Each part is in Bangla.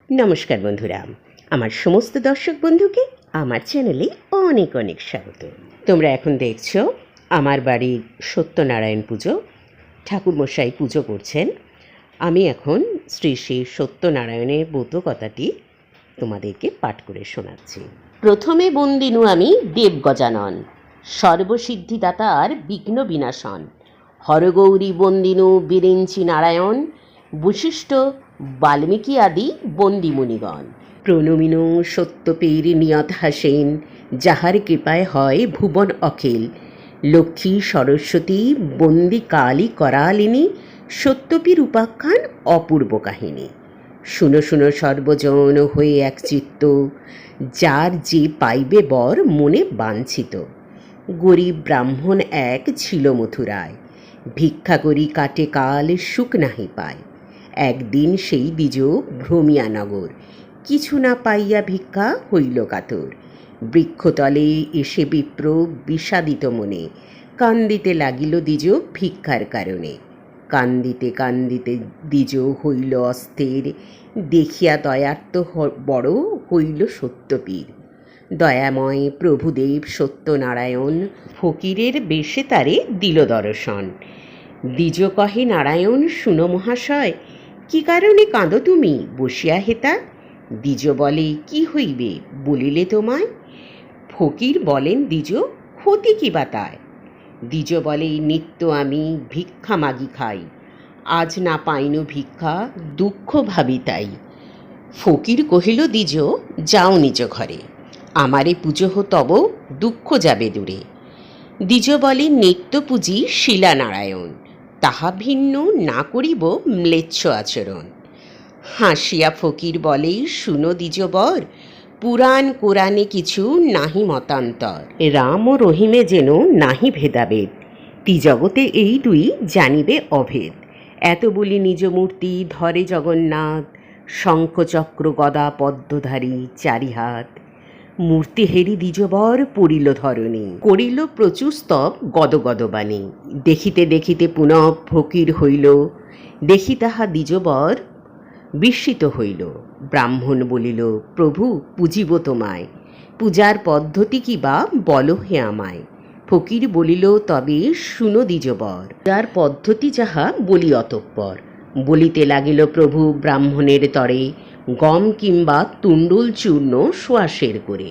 নমস্কার বন্ধুরা, আমার সমস্ত দর্শক বন্ধুকে আমার চ্যানেলে অনেক অনেক স্বাগত। তোমরা এখন দেখছো আমার বাড়ির সত্যনারায়ণ পুজো। ঠাকুরমশাই পুজো করছেন। আমি এখন শ্রী শ্রী সত্যনারায়ণের ব্রত কথাটি তোমাদেরকে পাঠ করে শোনাচ্ছি। প্রথমে বন্দিনু আমি দেবগজানন, সর্বসিদ্ধিদাতার বিঘ্ন বিনাশন। হরগৌরী বন্দিনু বিরিঞ্চি নারায়ণ, বশিষ্ঠ বাল্মীকি আদি বন্দি মুনিগণ। প্রণমিনু সত্যপীর নিয়ত হাসেন, যাহার কৃপায় হয় ভুবন অখিল। লক্ষ্মী সরস্বতী বন্দি কালী করালিনী, সত্যপীর উপাখ্যান অপূর্ব কাহিনী। শুনো শুনো সর্বজন হয়ে এক চিত্ত, যার যে পাইবে বর মনে বাঞ্ছিত। গরিব ব্রাহ্মণ এক ছিল মথুরায়, ভিক্ষা করি কাটে কাল সুখ নাহি পায়। একদিন সেই দ্বিজ ভ্রমিয়া নগর, কিছু না পাইয়া ভিক্ষা হইল কাতর। বৃক্ষতলে এসে বিপ্র বিষাদিত মনে, কান্দিতে লাগিল দ্বিজ ভিক্ষার কারণে। কান্দিতে কান্দিতে দ্বিজ হইল অস্থির, দেখিয়া দয়ার্ত বড় হইল সত্যপীর। দয়াময় প্রভুদেব সত্যনারায়ণ, ফকিরের বেশে তারে দিল দর্শন। দ্বিজ কহে নারায়ণ শুনো মহাশয়, কি কারণে কাঁদো তুমি বসিয়া হেতা? দ্বিজ বলে কি হইবে বলিলে তোমায়? ফকির বলেন দ্বিজ ক্ষতি কি বা তায়? দ্বিজ বলে নিত্য আমি ভিক্ষা মাগি খাই, আজ না পাইনু ভিক্ষা দুঃখ ভাবি তাই। ফকির কহিল দ্বিজ যাও নিজ ঘরে, আমারে পুজো তব দুঃখ যাবে দূরে। দ্বিজ বলে নিত্য পুজি শিলানারায়ণ, তাহা ভিন্ন না করিব ম্লেচ্ছ আচরণ। হাসিয়া ফকির বলে শুনো দ্বিজবর, পুরাণ কোরআনে কিছু নাহি মতান্তর। রাম ও রহিমে যেন নাহি ভেদাভেদ, ত্রিজগতে এই দুই জানিবে অভেদ। এত বলি নিজ মূর্তি ধরে জগন্নাথ, শঙ্খচক্র গদা পদ্মধারী চারি হাত। মূর্তি হেরি দ্বিজবর পড়িল ধরণী, করিল প্রচুর স্তব গদগদবাণী। দেখিতে দেখিতে পুনঃ ফকির হইল, দেখি তাহা দ্বিজবর বিস্মিত হইল। ব্রাহ্মণ বলিল প্রভু পুজিব তোমায়, পূজার পদ্ধতি কি বা বলো হে আমায়। ফকির বলিল তবে শুনো দ্বিজবর, পূজার পদ্ধতি যাহা বলি অতঃপর। বলিতে লাগিল প্রভু ব্রাহ্মণের তরে, গম কিংবা তুণ্ডুল চূর্ণ সোয়াশের করে।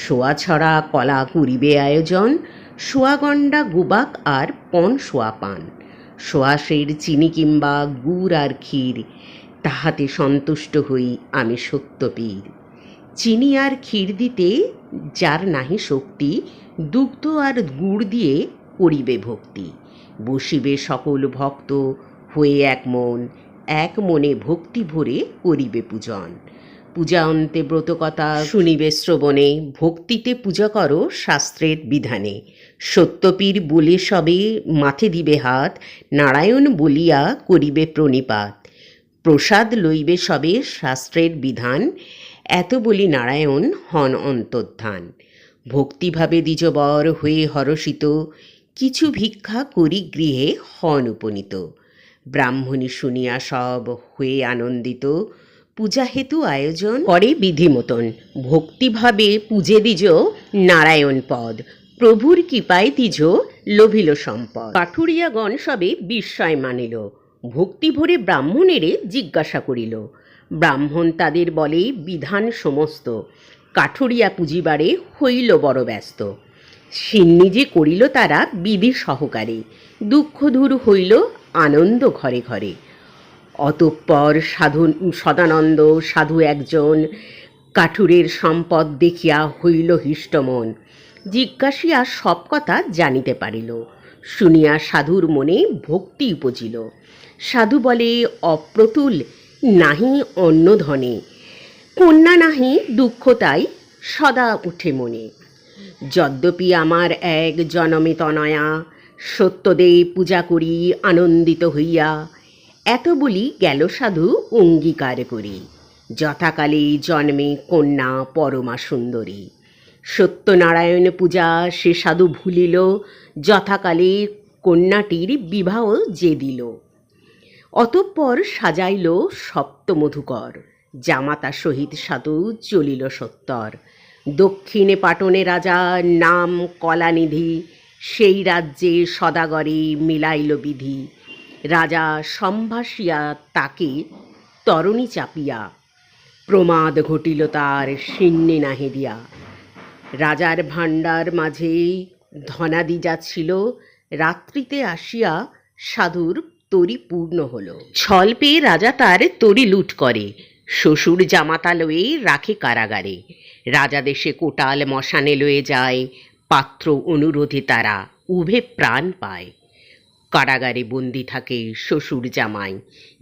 সোয়া ছড়া কলা করিবে আয়োজন, সোয়াগণ্ডা গুবাক আর পণ সোয়া পান। সোয়াশের চিনি কিংবা গুড় আর ক্ষীর, তাহাতে সন্তুষ্ট হই আমি সত্যপীর। চিনি আর ক্ষীর দিতে যার নাহি শক্তি, দুগ্ধ আর গুড় দিয়ে করিবে ভক্তি। বসিবে সকল ভক্ত হয়ে এক মনে ভক্তি ভরে করিবে পূজন। পূজা অন্তে ব্রতকথা শুনিবে শ্রবণে, ভক্তিতে পূজা করো শাস্ত্রের বিধানে। সত্যপীর বলে সবে মাথে দিবে হাত, নারায়ণ বলিয়া করিবে প্রণিপাত। প্রসাদ লইবে সবে শাস্ত্রের বিধান, এত বলি নারায়ণ হন অন্তর্ধান। ভক্তিভাবে দ্বিজবর হয়ে হরষিত, কিছু ভিক্ষা করি গৃহে হন উপনীত। ব্রাহ্মণী শুনিয়া সব হয়ে আনন্দিত, পূজা হেতু আয়োজন করে বিধি মতন। ভক্তিভাবে পূজে দ্বিজ নারায়ণ পদ, প্রভুর কৃপায় দ্বিজ লোভিল সম্পদ। কাঠুরিয়াগণ সবে বিস্ময় মানিল, ভক্তি ভরে ব্রাহ্মণেরে জিজ্ঞাসা করিল। ব্রাহ্মণ তাদের বলে বিধান সমস্ত, কাঠুরিয়া পুজিবারে হইল বড় ব্যস্ত। সিন্নি যে করিল তারা বিধি সহকারে, দুঃখ দূর হইল আনন্দ ঘরে ঘরে। অতঃপর সদানন্দ সাধু একজন, কাঠুরের সম্পদ দেখিয়া হইল হৃষ্টমন। জিজ্ঞাসিয়া সব কথা জানিতে পারিল, শুনিয়া সাধুর মনে ভক্তি উপজিল। সাধু বলে অপ্রতুল নাহি অন্য ধনে, কন্যা নাহি দুঃখ তাই সদা উঠে মনে। যদ্যপি আমার এক জনমে তনয়া, সত্যদেব পূজা করি আনন্দিত হইয়া। এত বলি গেল সাধু অঙ্গীকার করি, যথাকালে জন্মে কন্যা পরমা সুন্দরী। সত্যনারায়ণ পূজা সে সাধু ভুলিল, যথাকালে কন্যাটির বিবাহ যে দিল। অতঃপর সাজাইল সপ্তমধুকর, জামাতা সহিত সাধু চলিল সত্তর। দক্ষিণে পাটনে রাজা নাম কলানিধি, সেই রাজ্যে সদাগরে মিলাইল বিধি। রাজা সম্ভাসিয়া তাকে তরণী চাপিয়া, প্রমাদ ঘটিল তার শীর্ণে নাহি দিয়া। রাজার ভাণ্ডার মাঝে ধনাদি যা ছিল, রাত্রিতে আসিয়া সাধুর তরি পূর্ণ হল। ছল পেয়ে রাজা তার তরি লুট করে, শ্বশুর জামাতা লয়ে রাখে কারাগারে। রাজা দেশে কোটাল মশানে লয়ে যায়, পাত্র অনুরোধে তারা উভে প্রাণ পায়। কারাগারে বন্দি থাকে শ্বশুর জামাই,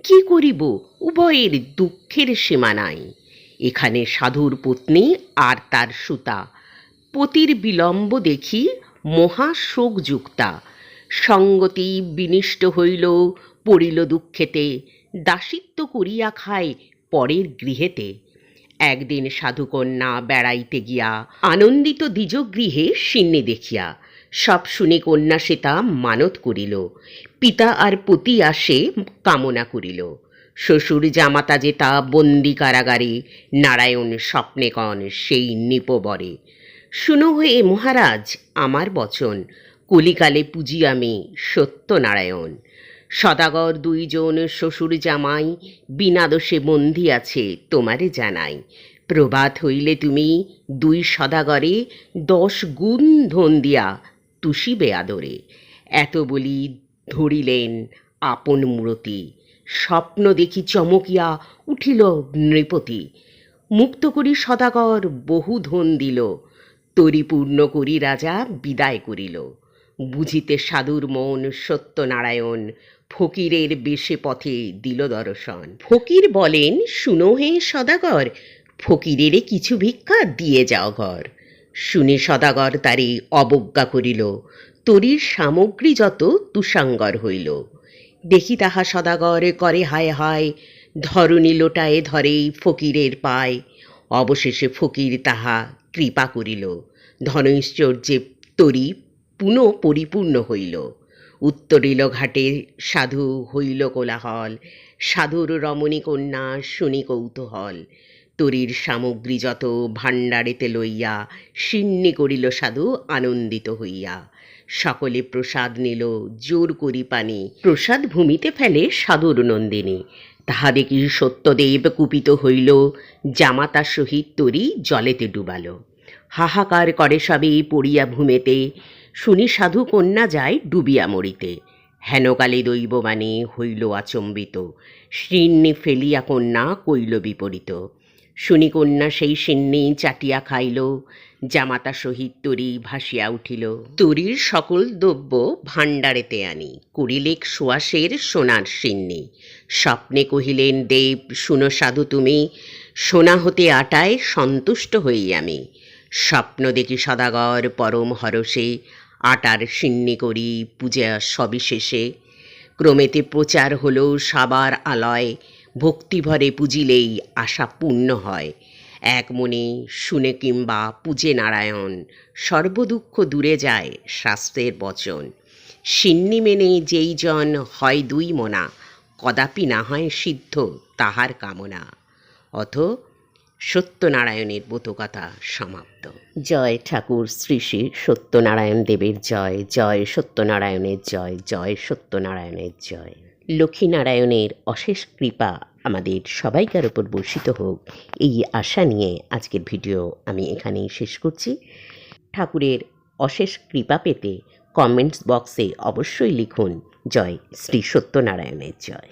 কি করিব উভয়ের দুঃখের সীমা নাই। এখানে সাধুর পত্নী আর তার সুতা, পতির বিলম্ব দেখি মহা শোকযুক্তা। সঙ্গতি বিনিষ্ট হইল, পড়িল দুঃখেতে, দাসিত্ব করিয়া খায় পরের গৃহেতে। একদিন সাধুকন্যা বেড়াইতে গিয়া, আনন্দিত দ্বিজ গৃহে সিন্নি দেখিয়া, সব শুনে কন্যা সীতা মানত করিল, পিতা আর পতি আসে কামনা করিল। শ্বশুর জামাতা যেতা বন্দি কারাগারে, নারায়ণ স্বপ্নে কন সেই নিপবরে। শুনো হে মহারাজ আমার বচন, কলিকালে পুজি আমি সত্যনারায়ণ। সদাগর দুইজন শ্বশুর জামাই, বিনা দোষে বন্দি আছে তোমারে জানাই। প্রভাত হইলে তুমি দুই সদাগরে, 10 গুণ ধন দিয়া তুষিবে আদরে। এত বলি ধরিলেন আপন মূরতি, স্বপ্ন দেখি চমকিয়া উঠিল নৃপতি। মুক্ত করি সদাগর বহু ধন দিল, তরি পূর্ণ করি রাজা বিদায় করিল। বুঝিতে সাধুর মন সত্যনারায়ণ, ফকিরের বেশে পথে দিল দর্শন। ফকির বলেন, শুনো হে সদাগর, ফকিরেরে কিছু ভিক্ষা দিয়ে যাও ঘর। শুনে সদাগর তারে অবজ্ঞা করিল, তরির সামগ্রী যত তুষাঙ্গর হইল। দেখি তাহা সদাগর করে হায় হায়, ধরণী লোটায়ে ধরে ফকিরের পায়। অবশেষে ফকির তাহা কৃপা করিল, ধনৈশ্বর্যে তরি পুনঃ পরিপূর্ণ হইল। উত্তরিল ঘাটে সাধু হইল কোলাহল, সাধুর রমণী কন্যা শুনি কৌতূহল। তরির সামগ্রী যত ভাণ্ডারেতে লইয়া, সিন্নি করিল সাধু আনন্দিত হইয়া। সকলে প্রসাদ নিল জোর করি পানি, প্রসাদ ভূমিতে ফেলে সাধুর নন্দিনী। তাহা দেখি সত্যদেব কুপিত হইল, জামাতা সহিত তরি জলেতে ডুবাল। হাহাকার করে সবে পড়িয়া ভূমেতে, শুনি সাধু কন্যা যায় ডুবিয়া মরিতে। হেনকালে দৈববাণী হইল আচম্বিত, সিন্নি ফেলিয়া কন্যা কইল বিপরীত। শুনি কন্যা সেই সিন্নি চাটিয়া খাইল, জামাতা সহিত তরি ভাসিয়া উঠিল। তরির সকল দ্রব্য ভাণ্ডারেতে আনি, করিলেক সুয়াসের সোনার সিন্নি। স্বপ্নে কহিলেন দেব, শুনো সাধু তুমি, সোনা হতে আটায় সন্তুষ্ট হই আমি। স্বপ্ন দেখি সদাগর পরম হরষে, আটার সিন্নি করি পূজা সবিশেষে। ক্রমেতে প্রচার হলো সাবার আলয়, ভক্তিভরে পুজিলেই আশা পূর্ণ হয়। এক মনে শুনে কিংবা পূজে নারায়ণ, সর্বদুঃখ দূরে যায় শাস্ত্রের বচন। সিন্নি মেনে যেই জন হয় 2 মনা, কদাপি না হয় সিদ্ধ তাহার কামনা। অথ সত্যনারায়ণের ব্রতকথা সমাপ্ত। জয় ঠাকুর শ্রী শ্রী সত্যনারায়ণ দেবের জয়, জয় সত্যনারায়ণের জয়, জয় সত্যনারায়ণের জয়। লক্ষ্মীনারায়ণের অশেষ কৃপা আমাদের সবাইকার উপর বর্ষিত হোক, এই আশা নিয়ে আজকের ভিডিও আমি এখানেই শেষ করছি। ঠাকুরের অশেষ কৃপা পেতে কমেন্টস বক্সে অবশ্যই লিখুন, জয় শ্রী সত্যনারায়ণের জয়।